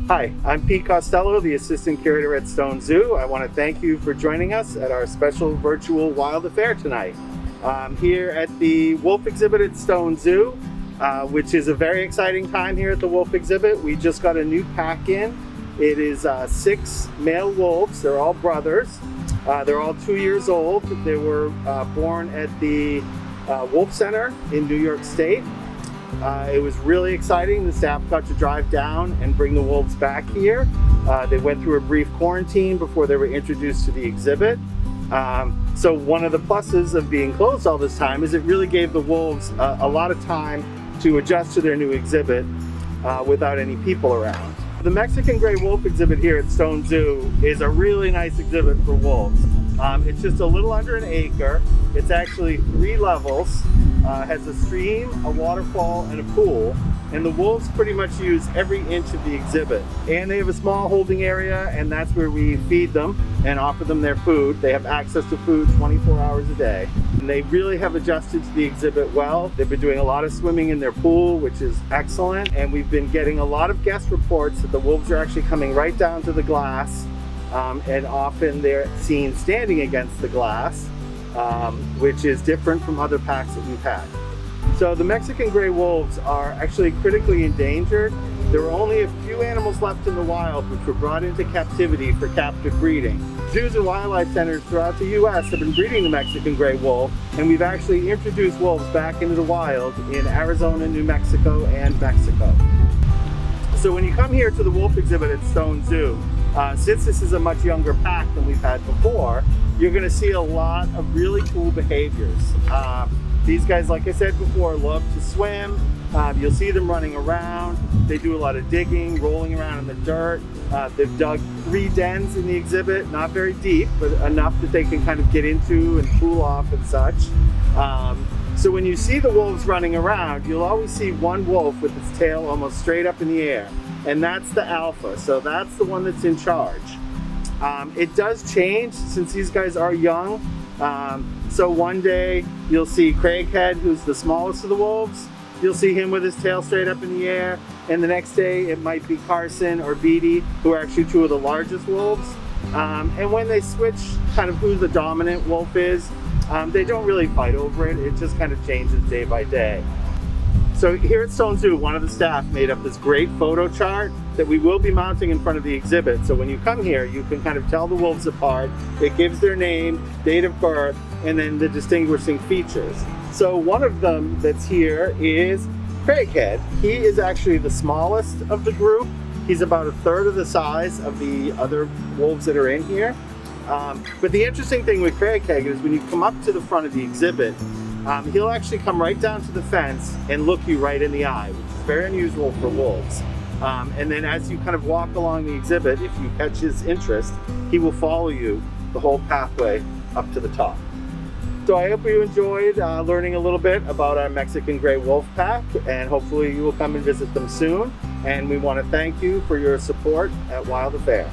Hi, I'm Pete Costello, the Assistant Curator at Stone Zoo. I want to thank you for joining us at our special virtual Wild Affair tonight. Here at the wolf exhibit at Stone Zoo, which is a very exciting time here at the wolf exhibit. We just got a new pack in. It is 6 male wolves. They're all brothers. They're all 2 years old. They were born at the Wolf Center in New York State. It was really exciting. The staff got to drive down and bring the wolves back here. They went through a brief quarantine before they were introduced to the exhibit. So one of the pluses of being closed all this time is it really gave the wolves a lot of time to adjust to their new exhibit without any people around. The Mexican Gray Wolf exhibit here at Stone Zoo is a really nice exhibit for wolves. It's just a little under an acre. It's actually 3 levels. Has a stream, a waterfall, and a pool. And the wolves pretty much use every inch of the exhibit. And they have a small holding area, and that's where we feed them and offer them their food. They have access to food 24 hours a day. And they really have adjusted to the exhibit well. They've been doing a lot of swimming in their pool, which is excellent. And we've been getting a lot of guest reports that the wolves are actually coming right down to the glass. And often they're seen standing against the glass, which is different from other packs that we've had. So the Mexican Gray Wolves are actually critically endangered. There are only a few animals left in the wild which were brought into captivity for captive breeding. Zoos and wildlife centers throughout the US have been breeding the Mexican Gray Wolf, and we've actually introduced wolves back into the wild in Arizona, New Mexico, and Mexico. So when you come here to the wolf exhibit at Stone Zoo, since this is a much younger pack than we've had before, you're going to see a lot of really cool behaviors. These guys, like I said before, love to swim. You'll see them running around. They do a lot of digging, rolling around in the dirt. They've dug 3 dens in the exhibit, not very deep, but enough that they can kind of get into and cool off and such. So when you see the wolves running around, you'll always see one wolf with its tail almost straight up in the air. And that's the alpha, so that's the one that's in charge. It does change since these guys are young. So one day you'll see Craighead, who's the smallest of the wolves. You'll see him with his tail straight up in the air. And the next day it might be Carson or Beatty, who are actually 2 of the largest wolves. And when they switch kind of who the dominant wolf is, they don't really fight over it. It just kind of changes day by day. So here at Stone Zoo, one of the staff made up this great photo chart that we will be mounting in front of the exhibit. So when you come here, you can kind of tell the wolves apart. It gives their name, date of birth, and then the distinguishing features. So one of them that's here is Craighead. He is actually the smallest of the group. He's about 1/3 of the size of the other wolves that are in here. But the interesting thing with Craighead is when you come up to the front of the exhibit, he'll actually come right down to the fence and look you right in the eye, which is very unusual for wolves. And then as you kind of walk along the exhibit, if you catch his interest, he will follow you the whole pathway up to the top. So I hope you enjoyed learning a little bit about our Mexican Gray Wolf pack, and hopefully you will come and visit them soon. And we want to thank you for your support at Wild Affair.